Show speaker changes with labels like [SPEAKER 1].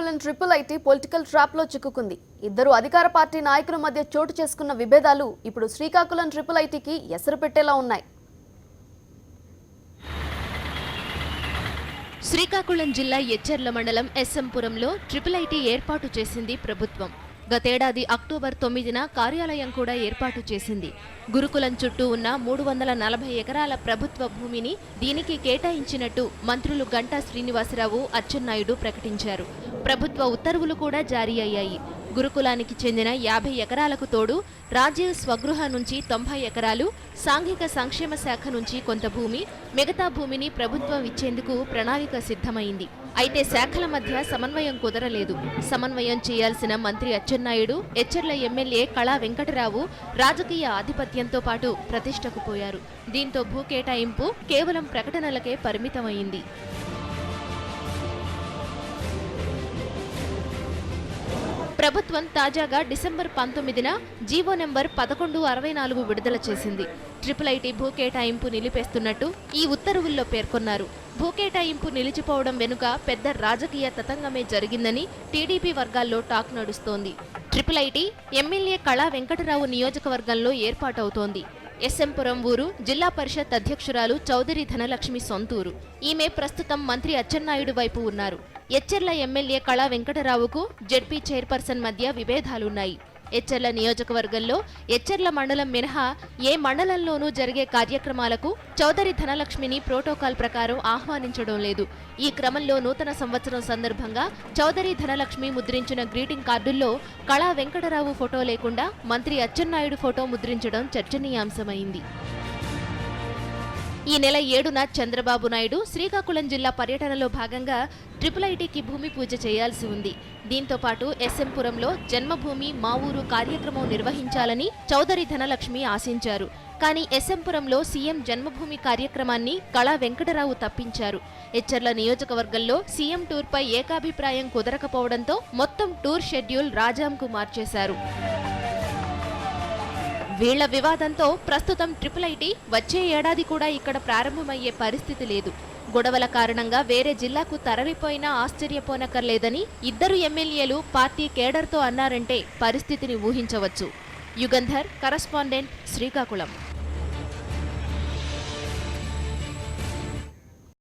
[SPEAKER 1] Srikakulam triple IT political trap లో చిక్కుకుంది. ఇద్దరు అధికార పార్టీ నాయకుల మధ్య చోటు చేసుకున్న విభేదాలు ఇప్పుడు శ్రీకాకుళం ట్రిపుల్ ఐటీకి ఎసరు పెట్టేలా ఉన్నాయి.
[SPEAKER 2] శ్రీకాకుళం జిల్లా ఎచ్చెర్ల మండలం ఎస్ఎంపురంలో ట్రిపుల్ ఐటీ ఏర్పాటు చేసింది ప్రభుత్వం. గతేడాది అక్టోబర్ 9న కార్యాలయం కూడా ఏర్పాటు చేసింది. గురుకులం చుట్టూ ఉన్న 340 ఎకరాల ప్రభుత్వ భూమిని దీనికి కేటాయించినట్టు మంత్రులు గంటా శ్రీనివాసరావు, అచ్చెన్నాయుడు ప్రకటించారు. ప్రభుత్వ ఉత్తర్వులు కూడా జారీ అయ్యాయి. గురుకులానికి చెందిన 50 ఎకరాలకు తోడు రాజీవ్ స్వగృహ నుంచి 90 ఎకరాలు, సాంఘిక సంక్షేమ శాఖ నుంచి కొంత భూమి, మిగతా భూమిని ప్రభుత్వం ఇచ్చేందుకు ప్రణాళిక సిద్ధమైంది. అయితే శాఖల మధ్య సమన్వయం కుదరలేదు. సమన్వయం చేయాల్సిన మంత్రి అచ్చెన్నాయుడు, ఎచ్చెర్ల ఎమ్మెల్యే కళా వెంకటరావు రాజకీయ ఆధిపత్యంతో పాటు ప్రతిష్టకు పోయారు. దీంతో భూ కేటాయింపు కేవలం ప్రకటనలకే పరిమితమైంది. ప్రభుత్వం తాజాగా డిసెంబర్ 19న జీవో నెంబర్ 1164 విడుదల చేసింది. ట్రిపుల్ ఐటీ భూ కేటాయింపు నిలిపేస్తున్నట్టు ఈ ఉత్తర్వుల్లో పేర్కొన్నారు. భూ కేటాయింపు నిలిచిపోవడం వెనుక పెద్ద రాజకీయ తతంగమే జరిగిందని టీడీపీ వర్గాల్లో టాక్ నడుస్తోంది. Triple IT MLA Kala Venkatarao నియోజకవర్గంలో ఏర్పాటవుతోంది. ఎస్ఎంపురం ఊరు జిల్లా పరిషత్ అధ్యక్షురాలు చౌదరి ధనలక్ష్మి సొంతూరు. ఈమె ప్రస్తుతం మంత్రి అచ్చెన్నాయుడు వైపు ఉన్నారు. ఎచ్చెర్ల ఎమ్మెల్యే కళా వెంకటరావుకు జెడ్పీ చైర్పర్సన్ మధ్య విభేదాలున్నాయి. ఎచ్చెర్ల నియోజకవర్గంలో ఎచ్చెర్ల మండలం మినహా ఏ మండలంలోనూ జరిగే కార్యక్రమాలకు చౌదరి ధనలక్ష్మిని ప్రోటోకాల్ ప్రకారం ఆహ్వానించడం లేదు. ఈ క్రమంలో నూతన సంవత్సరం సందర్భంగా చౌదరి ధనలక్ష్మి ముద్రించిన గ్రీటింగ్ కార్డుల్లో కళా వెంకటరావు ఫోటో లేకుండా మంత్రి అచ్చెన్నాయుడు ఫోటో ముద్రించడం చర్చనీయాంశమైంది. ఈ నెల 7న చంద్రబాబు నాయుడు శ్రీకాకుళం జిల్లా పర్యటనలో భాగంగా ట్రిపుల్ ఐటీకి భూమి పూజ చేయాల్సి ఉంది. దీంతో పాటు ఎస్ఎంపురంలో జన్మభూమి మా ఊరు కార్యక్రమం నిర్వహించాలని చౌదరి ధనలక్ష్మి ఆశించారు. కానీ ఎస్ఎంపురంలో సీఎం జన్మభూమి కార్యక్రమాన్ని కళా వెంకటరావు తప్పించారు. ఎచ్చెర్ల నియోజకవర్గంలో సీఎం టూర్పై ఏకాభిప్రాయం కుదరకపోవడంతో మొత్తం టూర్ షెడ్యూల్ రాజాంకు మార్చేశారు. వీళ్ల వివాదంతో ప్రస్తుతం ట్రిపుల్ ఐటీ వచ్చే ఏడాది కూడా ఇక్కడ ప్రారంభమయ్యే పరిస్థితి లేదు. గొడవల కారణంగా వేరే జిల్లాకు తరలిపోయినా ఆశ్చర్యపోనక్కర్లేదని ఇద్దరు ఎమ్మెల్యేలు పార్టీ కేడర్తో అన్నారంటే పరిస్థితిని ఊహించవచ్చు. యుగంధర్, కరస్పాండెంట్, శ్రీకాకుళం.